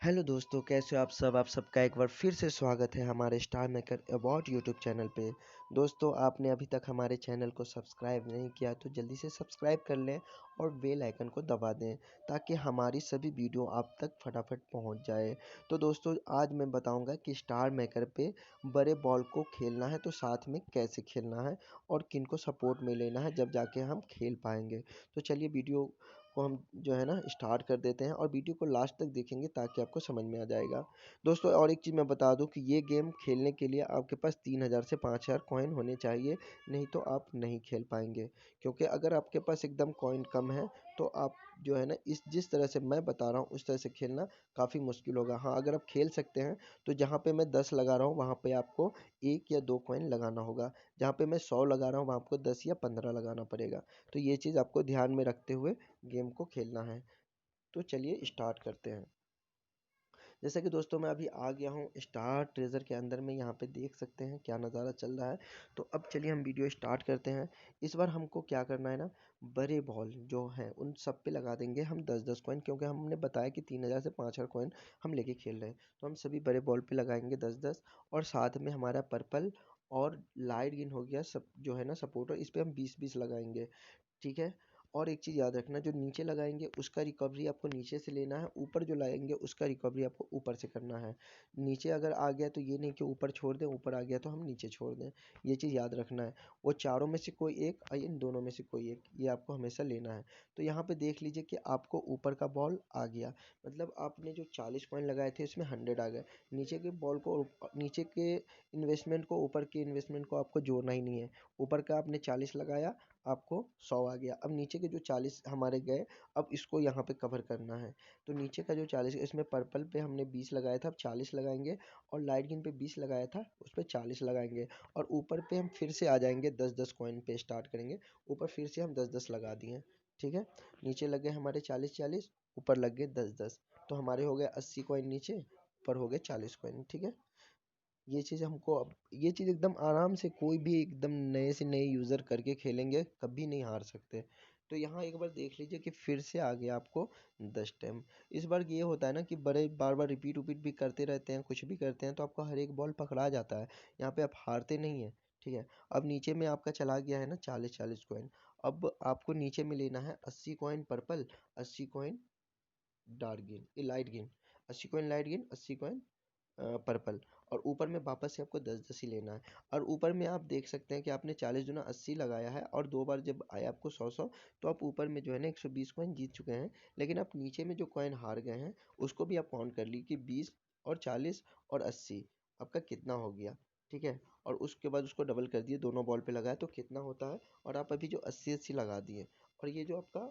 Hello दोस्तों, कैसे हो आप सब? आप सबका एक बार फिर से स्वागत है हमारे star maker award YouTube channel पे। दोस्तों, आपने अभी तक हमारे चैनल को सब्सक्राइब नहीं किया तो जल्दी से सब्सक्राइब कर लें और बेल आइकन को दबा दें ताकि हमारी सभी वीडियो आप तक फटाफट पहुंच जाए। तो दोस्तों, आज मैं बताऊंगा कि स्टार मेकर पे बड़े बॉल को खेलना है तो साथ में कैसे खेलना है और किन को सपोर्ट में लेना है, जब जाके हम खेल पाएंगे। तो चलिए वीडियो को हम जो है ना स्टार्ट कर देते हैं और वीडियो को लास्ट तक देखेंगे ताकि आपको समझ में आ जाएगा। दोस्तों, और एक चीज़ मैं बता दूं कि ये गेम खेलने के लिए आपके पास 3000 से 5000 कॉइन होने चाहिए, नहीं तो आप नहीं खेल पाएंगे। क्योंकि अगर आपके पास एकदम कॉइन कम है तो आप जो है ना इस जिस तरह से मैं बता रहा हूँ उस तरह से खेलना काफ़ी मुश्किल होगा। हाँ, अगर आप खेल सकते हैं तो जहाँ पे मैं 10 लगा रहा हूँ वहाँ पे आपको 1 या 2 कॉइन लगाना होगा। जहाँ पे मैं 100 लगा रहा हूँ वहाँ आपको 10 या 15 लगाना पड़ेगा। तो ये चीज़ आपको ध्यान में रखते हुए गेम को खेलना है। तो चलिए स्टार्ट करते हैं। जैसे कि दोस्तों, मैं अभी आ गया हूँ स्टार ट्रेजर के अंदर में, यहाँ पे देख सकते हैं क्या नज़ारा चल रहा है। तो अब चलिए हम वीडियो स्टार्ट करते हैं। इस बार हमको क्या करना है ना, बड़े बॉल जो हैं उन सब पे लगा देंगे हम 10-10 कॉइन, क्योंकि हमने बताया कि 3000 से 5000 कॉइन हम लेके खेल रहे हैं। तो हम सभी बड़े बॉल पे लगाएंगे 10-10, और साथ में हमारा पर्पल और लाइट ग्रीन हो गया सब जो है ना सपोर्टर, इस पे हम 20-20 लगाएंगे। ठीक है। और एक चीज़ याद रखना, जो नीचे लगाएंगे उसका रिकवरी आपको नीचे से लेना है, ऊपर जो लाएंगे उसका रिकवरी आपको ऊपर से करना है। नीचे अगर आ गया तो ये नहीं कि ऊपर छोड़ दें, ऊपर आ गया तो हम नीचे छोड़ दें। ये चीज़ याद रखना है। वो चारों में से कोई एक और इन दोनों में से कोई एक, ये आपको हमेशा लेना है। तो यहाँ पे देख लीजिए कि आपको ऊपर का बॉल आ गया, मतलब आपने जो 40 पॉइंट लगाए थे इसमें 100 आ गए। नीचे के बॉल को, नीचे के इन्वेस्टमेंट को ऊपर के इन्वेस्टमेंट को आपको जोड़ना ही नहीं है। ऊपर का आपने 40 लगाया, आपको 100 आ गया। अब नीचे के जो 40 हमारे गए, अब इसको यहाँ पे कवर करना है। तो नीचे का जो 40, इसमें पर्पल पे हमने 20 लगाया था, अब 40 लगाएंगे। और लाइट ग्रीन पे 20 लगाया था, उस पर 40 लगाएंगे। और ऊपर पे हम फिर से आ जाएंगे, 10-10 कॉइन पे स्टार्ट करेंगे। ऊपर फिर से हम 10-10 लगा दिए। ठीक है। नीचे लगे हमारे 40-40, ऊपर लग गए 10-10। तो हमारे हो गए 80 कॉइन नीचे, ऊपर हो गए 40 कॉइन। ठीक है। ये चीज़ हमको, अब ये चीज़ एकदम आराम से कोई भी एकदम नए से नए यूज़र करके खेलेंगे कभी नहीं हार सकते। तो यहाँ एक बार देख लीजिए कि फिर से आ गया आपको 10 टाइम। इस बार ये होता है ना कि बड़े बार बार रिपीट उपीट भी करते रहते हैं, कुछ भी करते हैं तो आपका हर एक बॉल पकड़ा जाता है। यहाँ पे आप हारते नहीं हैं। ठीक है। अब नीचे में आपका चला गया है ना 40-40 कॉइन। अब आपको नीचे में लेना है 80 coin purple, 80 coin dark green light green, 80 coin light green, 80 coin purple. और ऊपर में वापस से आपको 10-10 ही लेना है। और ऊपर में आप देख सकते हैं कि आपने 40 दूना 80 लगाया है, और 2 बार जब आया आपको 100-100, तो आप ऊपर में जो है ना 120 कॉइन जीत चुके हैं। लेकिन आप नीचे में जो कॉइन हार गए हैं उसको भी आप काउंट कर ली कि 20 और 40 और 80 आपका कितना हो गया। ठीक है। और उसके बाद उसको डबल कर दिए, दोनों बॉल पे लगाया तो कितना होता है। और आप अभी जो 80-80 लगा दिए, और ये जो आपका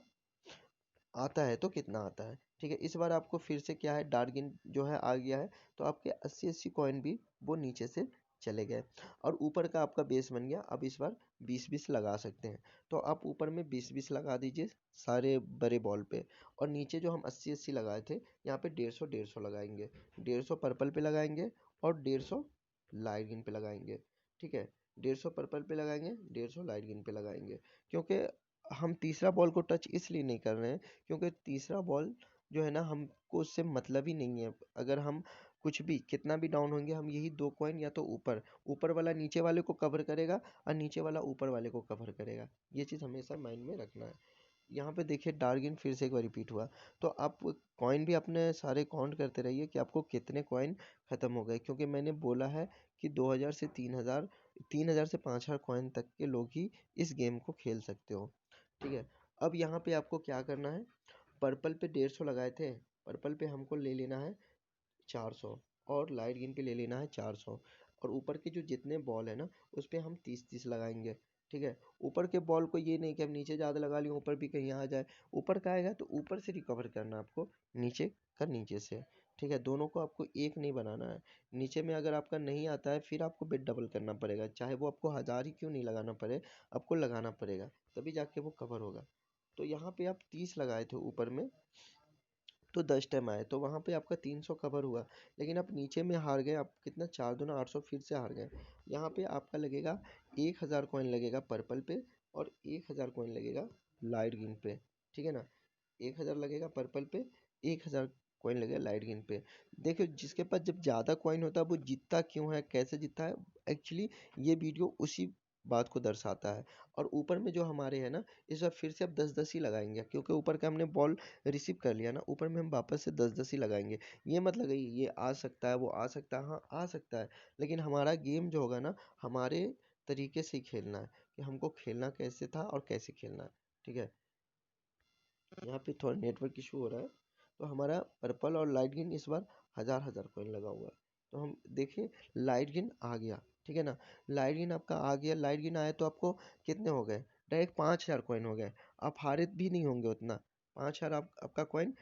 आता है तो कितना आता है। ठीक है। इस बार आपको फिर से क्या है, डार्गिन जो है आ गया है, तो आपके 80-80 कॉइन भी वो नीचे से चले गए। और ऊपर का आपका बेस बन गया। अब इस बार 20-20 लगा सकते हैं। तो आप ऊपर में 20-20 लगा दीजिए सारे बड़े बॉल पे। और नीचे जो हम 80-80 लगाए थे, यहाँ पे 150-150 लगाएंगे। 150 पर्पल पे लगाएंगे और 150 लाइट ग्रीन पे लगाएंगे। ठीक है। 150 पर्पल पे लगाएंगे, 150 लाइट ग्रीन पे लगाएंगे। क्योंकि हम तीसरा बॉल को टच इसलिए नहीं कर रहे हैं क्योंकि तीसरा बॉल जो है ना हमको उससे मतलब ही नहीं है। अगर हम कुछ भी कितना भी डाउन होंगे, हम यही 2 कॉइन या तो ऊपर, ऊपर वाला नीचे वाले को कवर करेगा और नीचे वाला ऊपर वाले को कवर करेगा। ये चीज़ हमेशा माइंड में रखना है। यहाँ पे देखिए डार्गिन फिर से एक बार रिपीट हुआ। तो आप कॉइन भी अपने सारे काउंट करते रहिए कि आपको कितने कॉइन ख़त्म हो गए, क्योंकि मैंने बोला है कि 2000 से 3000, 3000 से 5000 कॉइन तक के लोग ही इस गेम को खेल सकते हो। ठीक है। अब यहाँ पे आपको क्या करना है, पर्पल पे 150 लगाए थे, पर्पल पे हमको ले लेना है 400, और लाइट ग्रीन पे ले लेना है 400। और ऊपर के जो जितने बॉल है ना उस पे हम 30-30 लगाएंगे। ठीक है। ऊपर के बॉल को ये नहीं कि हम नीचे ज़्यादा लगा लिए ऊपर भी कहीं आ जाए। ऊपर का आएगा तो ऊपर से रिकवर करना आपको, नीचे का नीचे से। ठीक है। दोनों को आपको एक नहीं बनाना है। नीचे में अगर आपका नहीं आता है फिर आपको बेट डबल करना पड़ेगा, चाहे वो आपको 1000 ही क्यों नहीं लगाना पड़े, आपको लगाना पड़ेगा, तभी जाके वो कवर होगा। तो यहाँ पे आप 30 लगाए थे ऊपर में, तो 10 टाइम आए तो वहाँ पे आपका 300 कवर हुआ। लेकिन आप नीचे में हार गए, आप कितना 4 दूना 800 फिर से हार गए। यहाँ पे आपका लगेगा 1000 कॉइन लगेगा पर्पल पे, और 1000 कॉइन लगेगा लाइट ग्रीन पे। ठीक है ना। 1000 लगेगा पर्पल पे, 1000 कॉइन लगे लाइट गेन पे। देखिए जिसके पास जब ज़्यादा कॉइन होता है वो जीतता क्यों है, कैसे जीतता है, एक्चुअली ये वीडियो उसी बात को दर्शाता है। और ऊपर में जो हमारे है ना, इस बार फिर से अब 10-10 ही लगाएंगे, क्योंकि ऊपर का हमने बॉल रिसीव कर लिया ना, ऊपर में हम वापस से 10-10 ही लगाएंगे। ये मत लगाइए ये आ सकता है वो आ सकता है, हाँ आ सकता है, लेकिन हमारा गेम जो होगा ना, हमारे तरीके से ही खेलना है कि हमको खेलना कैसे था और कैसे खेलना है। ठीक है, यहाँ पे थोड़ा नेटवर्क इशू हो रहा है। तो हमारा पर्पल और लाइट ग्रीन इस बार 1000 कॉइन लगा हुआ है। तो हम देखिए लाइट ग्रीन आ गया, ठीक है ना, लाइट ग्रीन आपका आ गया। लाइट ग्रीन आया तो आपको कितने हो गए, डायरेक्ट 5000 कॉइन हो गए। आप हारे भी नहीं होंगे उतना, 5000 आपका कॉइन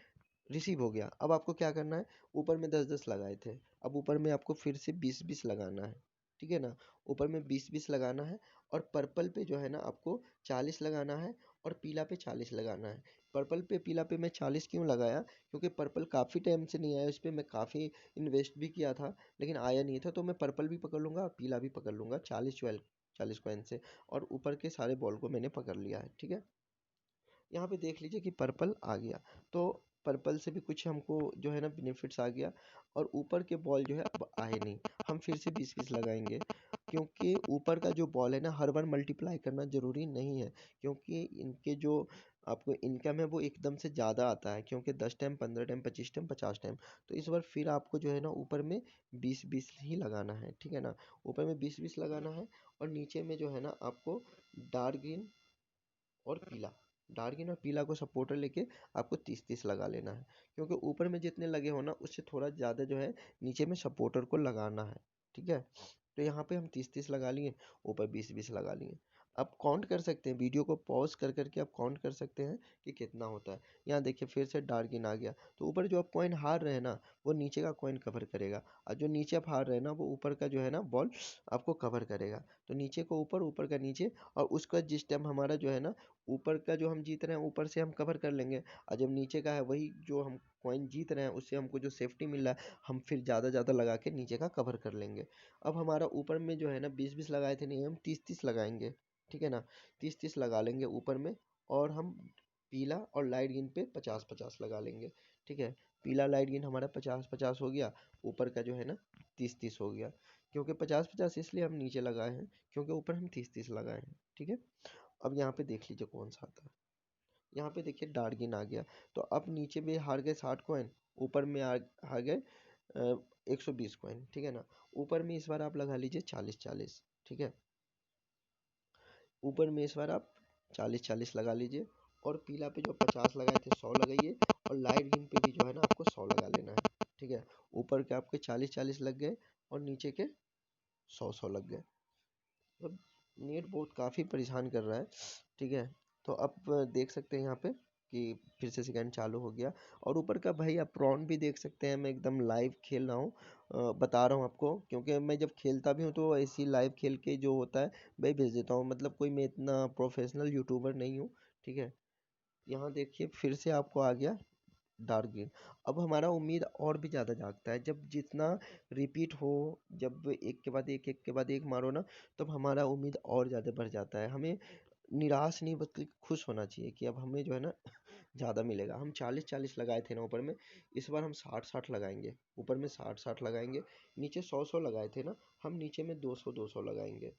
रिसीव हो गया। अब आपको क्या करना है, ऊपर में 10-10 लगाए थे, अब ऊपर में आपको फिर से 20-20 लगाना है, ठीक है ना, ऊपर में 20-20 लगाना है। और पर्पल पे जो है ना आपको 40 लगाना है, और पीला पे 40 लगाना है। पर्पल पे पीला पे मैं 40 क्यों लगाया, क्योंकि पर्पल काफ़ी टाइम से नहीं आया, उस पर मैं काफ़ी इन्वेस्ट भी किया था लेकिन आया नहीं था, तो मैं पर्पल भी पकड़ लूँगा और पीला भी पकड़ लूँगा 40 कॉइन से। और ऊपर के सारे बॉल को मैंने पकड़ लिया है, ठीक है। यहाँ पे देख लीजिए कि पर्पल आ गया, तो पर्पल से भी कुछ हमको जो है ना बेनिफिट्स आ गया। और ऊपर के बॉल जो है अब आए नहीं, हम फिर से 20-20 लगाएंगे, क्योंकि ऊपर का जो बॉल है ना हर बार मल्टीप्लाई करना ज़रूरी नहीं है, क्योंकि इनके जो आपको इनकम है वो एकदम से ज़्यादा आता है, क्योंकि 10 टाइम 15 टाइम 25 टाइम 50 टाइम। तो इस बार फिर आपको जो है ना ऊपर में 20-20 ही लगाना है, ठीक है ना, ऊपर में 20-20 लगाना है। और नीचे में जो है ना आपको डार्क ग्रीन और पीला, डार्क ग्रीन और पीला को सपोर्टर लेके आपको 30-30 लगा लेना है, क्योंकि ऊपर में जितने लगे हो ना उससे थोड़ा ज़्यादा जो है नीचे में सपोर्टर को लगाना है, ठीक है। तो यहाँ पे हम 30-30 लगा लिए, ऊपर 20-20 लगा लिए। आप काउंट कर सकते हैं, वीडियो को पॉज कर करके आप काउंट कर सकते हैं कि कितना होता है। यहाँ देखिए फिर से डार्क ग्रीन आ गया, तो ऊपर जो आप कॉइन हार रहे हैं ना वो नीचे का कॉइन कवर करेगा, और जो नीचे आप हार रहे हैं ना वो ऊपर का जो है ना बॉल आपको कवर करेगा। तो नीचे को ऊपर, ऊपर का नीचे, और उसका जिस टाइम हमारा जो है ना ऊपर का जो हम जीत रहे हैं ऊपर से हम कवर कर लेंगे, और जब नीचे का है वही जो हम कॉइन जीत रहे हैं उससे हमको जो सेफ्टी मिल रहा है हम फिर ज़्यादा ज़्यादा लगा के नीचे का कवर कर लेंगे। अब हमारा ऊपर में जो है ना 20-20 लगाए थे, नहीं हम 30-30 लगाएंगे, ठीक है ना, 30-30 लगा लेंगे ऊपर में। और हम पीला और लाइट ग्रीन पे 50-50 लगा लेंगे, ठीक है। पीला लाइट ग्रीन हमारा 50-50 हो गया, ऊपर का जो है ना 30-30 हो गया। क्योंकि 50-50 इसलिए हम नीचे लगाए हैं क्योंकि ऊपर हम 30-30 लगाए हैं, ठीक है। अब यहाँ पे देख लीजिए कौन सा आता है, यहाँ पे देखिए डार्गिन आ गया। तो अब नीचे में हार गए 60 कॉइन, ऊपर में हार गए 120 कॉइन, ठीक है ना। ऊपर में इस बार आप लगा लीजिए 40-40, ठीक है, ऊपर में इस बार आप 40-40 लगा लीजिए। और पीला पे जो 50 लगाए थे 100 लगाइए, और लाइट ग्रीन पे भी जो है ना आपको 100 लगा लेना है, ठीक है। ऊपर के आपके 40-40 लग गए और नीचे के 100-100 लग गए। मतलब नेट बहुत काफ़ी परेशान कर रहा है, ठीक है। तो अब देख सकते हैं यहाँ पे कि फिर से सेकंड चालू हो गया। और ऊपर का भाई आप प्रॉन भी देख सकते हैं, मैं एकदम लाइव खेल रहा हूँ, बता रहा हूँ आपको, क्योंकि मैं जब खेलता भी हूँ तो ऐसी लाइव खेल के जो होता है वही भेज देता हूँ, मतलब कोई मैं इतना प्रोफेशनल यूट्यूबर नहीं हूँ, ठीक है। यहाँ देखिए फिर से आपको आ गया डार्क ग्रीन। अब हमारा उम्मीद और भी ज़्यादा जागता है, जब जितना रिपीट हो, जब एक के बाद एक के बाद एक मारो ना, तब हमारा उम्मीद और ज़्यादा बढ़ जाता है। हमें निराश नहीं बल्कि खुश होना चाहिए कि अब हमें जो है ना ज़्यादा मिलेगा। हम 40-40 लगाए थे ना ऊपर में, इस बार हम 60-60 लगाएंगे, ऊपर में 60-60 लगाएंगे। नीचे 100-100 लगाए थे ना, हम नीचे में 200-200 लगाएंगे,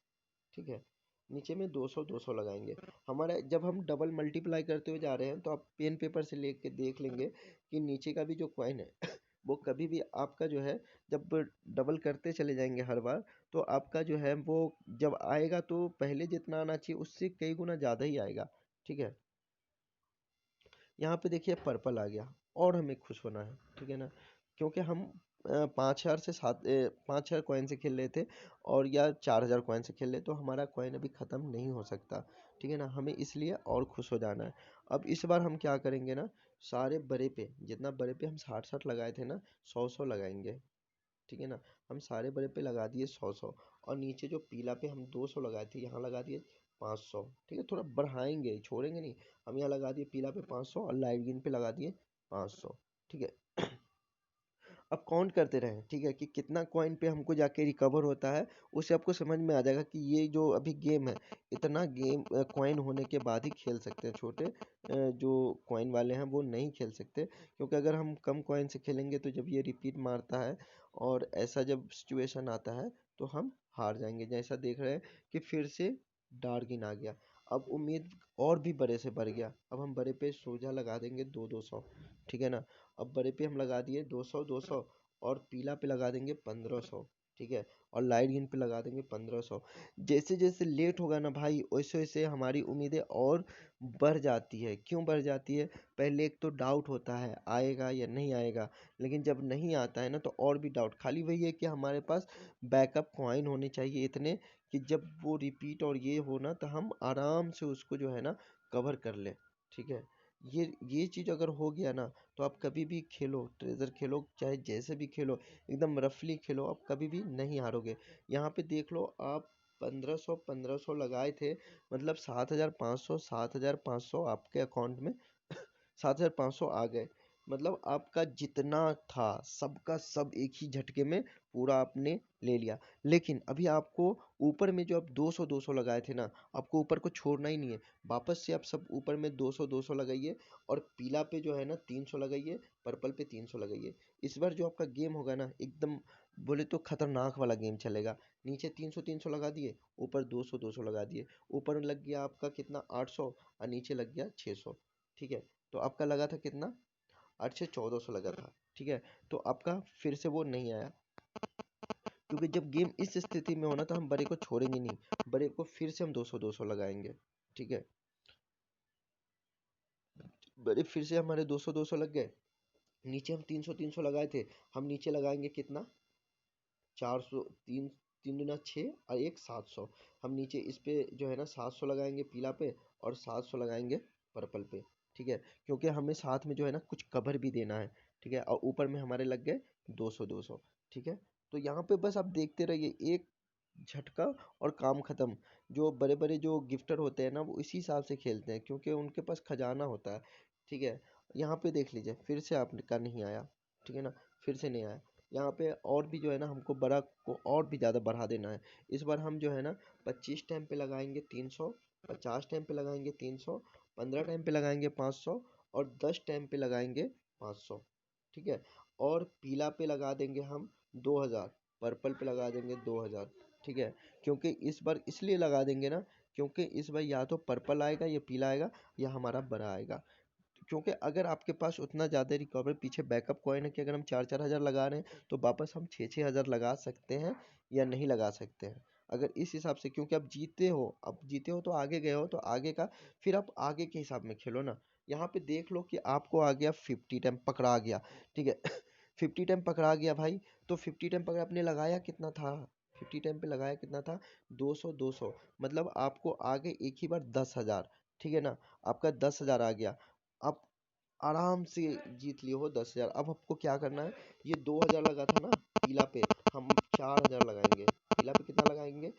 ठीक है। नीचे में 200-200 लगाएंगे। हमारा जब हम डबल मल्टीप्लाई करते हुए जा रहे हैं तो आप पेन पेपर से लेके देख लेंगे कि नीचे का भी जो कॉइन है वो कभी भी आपका जो है, जब डबल करते चले जाएंगे हर बार, तो आपका जो है वो जब आएगा तो पहले जितना आना चाहिए उससे कई गुना ज़्यादा ही आएगा, ठीक है। यहाँ पे देखिए पर्पल आ गया, और हमें खुश होना है, ठीक है ना, क्योंकि हम 5000 से 5000 कॉइन से खेल रहे थे, और या 4000 कॉइन से खेल रहे, तो हमारा कॉइन अभी ख़त्म नहीं हो सकता, ठीक है ना, हमें इसलिए और खुश हो जाना है। अब इस बार हम क्या करेंगे ना, सारे बड़े पे जितना बड़े पे हम 60-60 लगाए थे ना, 100-100 लगाएंगे, ठीक है ना। हम सारे बड़े पे लगा दिए 100-100, और नीचे जो पीला पे हम 200 लगाए थे यहाँ लगा दिए 500, ठीक है, थोड़ा बढ़ाएंगे छोड़ेंगे नहीं। हम यहाँ लगा दिए पीला पे 500 और लाइट ग्रीन पे लगा दिए 500, ठीक है। अब काउंट करते रहें, ठीक है, कि कितना कॉइन पे हमको जाके रिकवर होता है, उससे आपको समझ में आ जाएगा कि ये जो अभी गेम है, इतना गेम कॉइन होने के बाद ही खेल सकते हैं। छोटे जो कॉइन वाले हैं वो नहीं खेल सकते, क्योंकि अगर हम कम कॉइन से खेलेंगे तो जब ये रिपीट मारता है और ऐसा जब सिचुएशन आता है तो हम हार जाएंगे। जैसा देख रहे हैं कि फिर से डार्गिन आ गया। अब उम्मीद और भी बड़े से बढ़ गया। अब हम बड़े पे सोजा लगा देंगे 200-200, ठीक है ना। अब बड़े पे हम लगा दिए 200-200 और पीला पे लगा देंगे 1500, ठीक है, और लाइट ग्रीन पे लगा देंगे 1500। जैसे जैसे लेट होगा ना भाई, वैसे वैसे हमारी उम्मीदें और बढ़ जाती है। क्यों बढ़ जाती है? पहले एक तो डाउट होता है आएगा या नहीं आएगा, लेकिन जब नहीं आता है ना तो और भी डाउट। खाली वही है कि हमारे पास बैकअप कॉइन होने चाहिए इतने कि जब वो रिपीट और ये हो ना तो हम आराम से उसको जो है ना कवर कर ले, ठीक है। ये चीज़ अगर हो गया ना तो आप कभी भी खेलो, ट्रेजर खेलो, चाहे जैसे भी खेलो, एकदम रफली खेलो, आप कभी भी नहीं हारोगे। यहाँ पे देख लो आप 1500 लगाए थे, मतलब 7500 आपके अकाउंट में 7500 आ गए। मतलब आपका जितना था सबका सब एक ही झटके में पूरा आपने ले लिया। लेकिन अभी आपको ऊपर में जो आप 200-200 लगाए थे ना, आपको ऊपर को छोड़ना ही नहीं है। वापस से आप सब ऊपर में 200-200 लगाइए और पीला पे जो है ना 300 लगाइए, पर्पल पे 300 लगाइए। इस बार जो आपका गेम होगा ना एकदम बोले तो खतरनाक वाला गेम चलेगा। नीचे 300-300 लगा दिए, ऊपर 200-200 लगा दिए। ऊपर लग गया आपका कितना 800 और नीचे लग गया 600, ठीक है। तो आपका लगा था कितना 8 से 1400 लगा था, ठीक है। तो आपका फिर से वो नहीं आया, क्योंकि जब गेम इस स्थिति में होना तो हम बड़े को छोड़ेंगे नहीं, बड़े को फिर से हम 200-200 लगाएंगे, ठीक है। बड़े फिर से हमारे 200-200 लग गए। नीचे हम 300-300 लगाए थे, हम नीचे लगाएंगे कितना 400, तीन तीन दुना 6 और एक 700। हम नीचे इस पे जो है ना 700 लगाएंगे पीला पे और 700 लगाएंगे पर्पल पे, ठीक है, क्योंकि हमें साथ में जो है ना कुछ कवर भी देना है, ठीक है। और ऊपर में हमारे लग गए 200-200, ठीक है। तो यहाँ पे बस आप देखते रहिए, एक झटका और काम खत्म। जो बड़े बड़े जो गिफ्टर होते हैं ना वो इसी हिसाब से खेलते हैं, क्योंकि उनके पास खजाना होता है, ठीक है। यहाँ पे देख लीजिए फिर से आपका नहीं आया, ठीक है ना, फिर से नहीं आया। यहाँ पे और भी जो है ना हमको बड़ा को और भी ज़्यादा बढ़ा देना है। इस बार हम जो है ना 25 टाइम पे लगाएंगे 300, 50 टाइम पे लगाएंगे 300, 15 टाइम पे लगाएंगे 500 और 10 टाइम पे लगाएंगे 500, ठीक है। और पीला पे लगा देंगे हम 2000, पर्पल पे लगा देंगे 2000, ठीक है। क्योंकि इस बार इसलिए लगा देंगे ना, क्योंकि इस बार या तो पर्पल आएगा या पीला आएगा या हमारा बड़ा आएगा। क्योंकि अगर आपके पास उतना ज़्यादा रिकवर पीछे बैकअप कॉइन है कि अगर हम 4-4 हज़ार लगा रहे हैं तो वापस हम 6-6 हज़ार लगा सकते हैं या नहीं लगा सकते हैं। अगर इस हिसाब से, क्योंकि आप जीते हो, अब जीते हो तो आगे गए हो तो आगे का फिर आप आगे के हिसाब में खेलो ना। यहाँ पे देख लो कि आपको आ गया 50 टाइम पकड़ा गया, ठीक है। 50 टाइम पकड़ा गया भाई, तो 50 टाइम पकड़ा आपने लगाया कितना था, 50 टाइम पे लगाया कितना था 200-200, मतलब आपको आगे एक ही बार 10 हज़ार, ठीक है ना। आपका 10 हज़ार आ गया। आप आराम से जीत लिए हो 10 हज़ार। अब आपको क्या करना है, ये 2000 लगा था ना पीला पे, हम 4000 लगाएंगे। पीला पे कितना लगाएंगे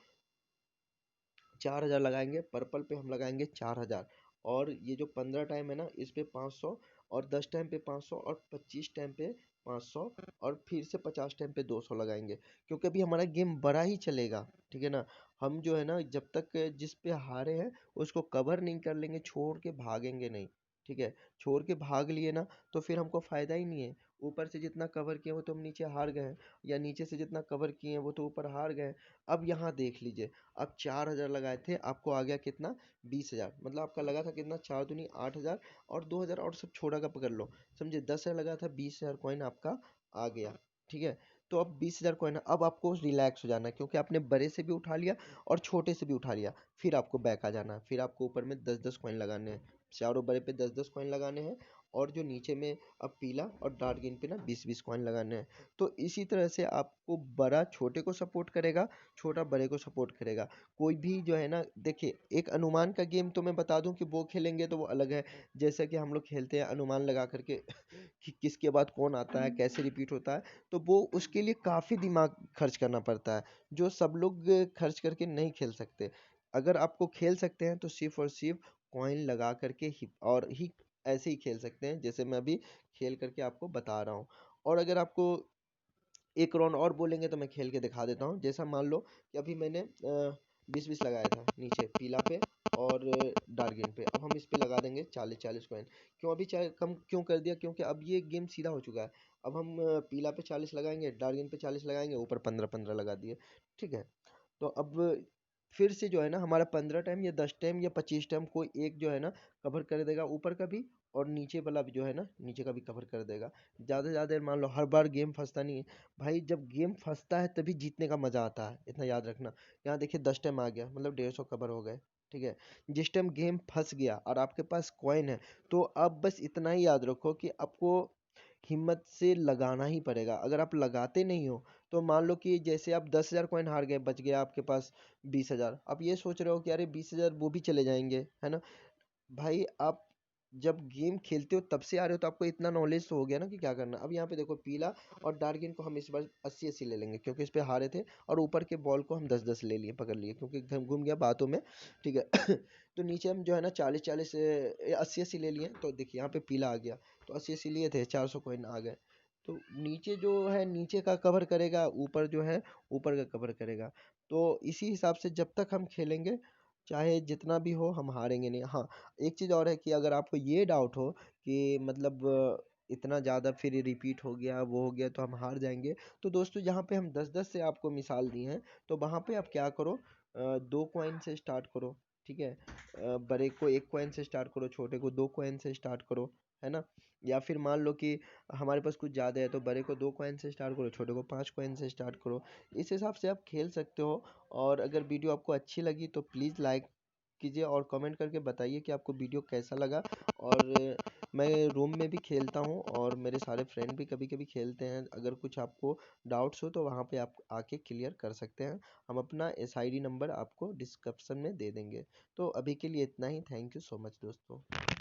4000 लगाएंगे, पर्पल पे हम लगाएंगे 4000। और ये जो 15 टाइम है ना इस पे 500 और 10 टाइम पे 500 और 25 टाइम पे 500 और फिर से 50 टाइम पे 200 लगाएंगे, क्योंकि अभी हमारा गेम बड़ा ही चलेगा, ठीक है ना। हम जो है ना जब तक जिस पे हारे हैं उसको कवर नहीं कर लेंगे, छोड़ के भागेंगे नहीं, ठीक है। छोड़ के भाग लिए ना तो फिर हमको फायदा ही नहीं है। ऊपर से जितना कवर किए वो तो हम नीचे हार गए हैं, या नीचे से जितना कवर किए हैं वो तो ऊपर हार गए हैं। अब यहाँ देख लीजिए, अब 4000 लगाए थे, आपको आ गया कितना 20 हज़ार, मतलब आपका लगा था कितना 4 दूनी 8000 और 2000 और सब छोड़ा का पकड़ लो, समझे 10 हज़ार लगा था, 20 हज़ार कॉइन आपका आ गया, ठीक है। तो अब 20 हज़ार कॉइन, अब आपको रिलैक्स हो जाना है, क्योंकि आपने बड़े से भी उठा लिया और छोटे से भी उठा लिया। फिर आपको बैक आ जाना है, फिर आपको ऊपर में 10-10 कॉइन लगाने हैं, चारों बड़े पे 10-10 कॉइन लगाने हैं, और जो नीचे में अब पीला और डार्क ग्रीन पे ना 20-20 कॉइन लगाने हैं। तो इसी तरह से आपको बड़ा छोटे को सपोर्ट करेगा, छोटा बड़े को सपोर्ट करेगा। कोई भी जो है ना, देखिए एक अनुमान का गेम तो मैं बता दूं कि वो खेलेंगे तो वो अलग है। जैसे कि हम लोग खेलते हैं अनुमान लगा करके कि किसके बाद कौन आता है, कैसे रिपीट होता है, तो वो उसके लिए काफ़ी दिमाग खर्च करना पड़ता है, जो सब लोग खर्च करके नहीं खेल सकते। अगर आपको खेल सकते हैं तो सिर्फ और सिर्फ कॉइन लगा करके ही, और ही ऐसे ही खेल सकते हैं जैसे मैं अभी खेल करके आपको बता रहा हूँ। और अगर आपको एक राउंड और बोलेंगे तो मैं खेल के दिखा देता हूँ। जैसा मान लो कि अभी मैंने 20-20 लगाया था नीचे पीला पे और डार्गिन पे। अब हम इस पे लगा देंगे 40-40 कॉइन। क्यों अभी चाहे कम क्यों कर दिया? क्योंकि अब ये गेम सीधा हो चुका है। अब हम पीला पे 40 लगाएंगे, डार्गिन पे 40 लगाएंगे, ऊपर 15-15 लगा दिए। ठीक है, तो अब फिर से जो है ना हमारा 15 टाइम या 10 टाइम या 25 टाइम कोई एक जो है ना कवर कर देगा ऊपर का भी, और नीचे वाला भी जो है ना नीचे का भी कवर कर देगा। ज़्यादा से ज़्यादा देर मान लो, हर बार गेम फंसता नहीं है भाई। जब गेम फंसता है तभी जीतने का मज़ा आता है, इतना याद रखना। यहाँ देखिए 10 टाइम आ गया, मतलब 150 कवर हो गए। ठीक है, जिस टाइम गेम फंस गया और आपके पास कॉइन है, तो अब बस इतना ही याद रखो कि आपको हिम्मत से लगाना ही पड़ेगा। अगर आप लगाते नहीं हो तो मान लो कि जैसे आप 10,000 कॉइन हार गए, बच गया आपके पास 20,000। आप ये सोच रहे हो कि अरे 20,000 वो भी चले जाएंगे, है ना? भाई आप जब गेम खेलते हो तब से आ रहे हो, तो आपको इतना नॉलेज तो हो गया ना कि क्या करना। अब यहाँ पे देखो पीला और डार्क को हम इस बार 80-80 ले लेंगे, क्योंकि इस पे हारे थे। और ऊपर के बॉल को हम 10-10 ले लिए, पकड़ लिए, क्योंकि घूम घूम गया बातों में। ठीक है तो नीचे हम जो है ना 40-40 80-80 ले लिए। तो देखिए यहाँ पे पीला आ गया, तो 80-80 लिए थे, 400 कॉइन आ गए। तो नीचे जो है नीचे का कवर करेगा, ऊपर जो है ऊपर का कवर करेगा। तो इसी हिसाब से जब तक हम खेलेंगे, चाहे जितना भी हो, हम हारेंगे नहीं। हाँ, एक चीज़ और है कि अगर आपको ये डाउट हो कि मतलब इतना ज़्यादा फिर रिपीट हो गया, वो हो गया, तो हम हार जाएंगे, तो दोस्तों जहाँ पे हम 10-10 से आपको मिसाल दी हैं, तो वहाँ पे आप क्या करो, 2 कॉइन से स्टार्ट करो। ठीक है, बड़े को 1 कॉइन से स्टार्ट करो, छोटे को 2 कॉइन से स्टार्ट करो, है ना? या फिर मान लो कि हमारे पास कुछ ज़्यादा है, तो बड़े को 2 कॉइन से स्टार्ट करो, छोटे को 5 कॉइन से स्टार्ट करो। इस हिसाब से आप खेल सकते हो। और अगर वीडियो आपको अच्छी लगी तो प्लीज़ लाइक कीजिए और कमेंट करके बताइए कि आपको वीडियो कैसा लगा। और मैं रूम में भी खेलता हूँ और मेरे सारे फ्रेंड भी कभी कभी खेलते हैं। अगर कुछ आपको डाउट्स हो तो वहाँ पे आप आके क्लियर कर सकते हैं। हम अपना SID नंबर आपको डिस्क्रिप्शन में दे देंगे। तो अभी के लिए इतना ही। थैंक यू सो मच दोस्तों।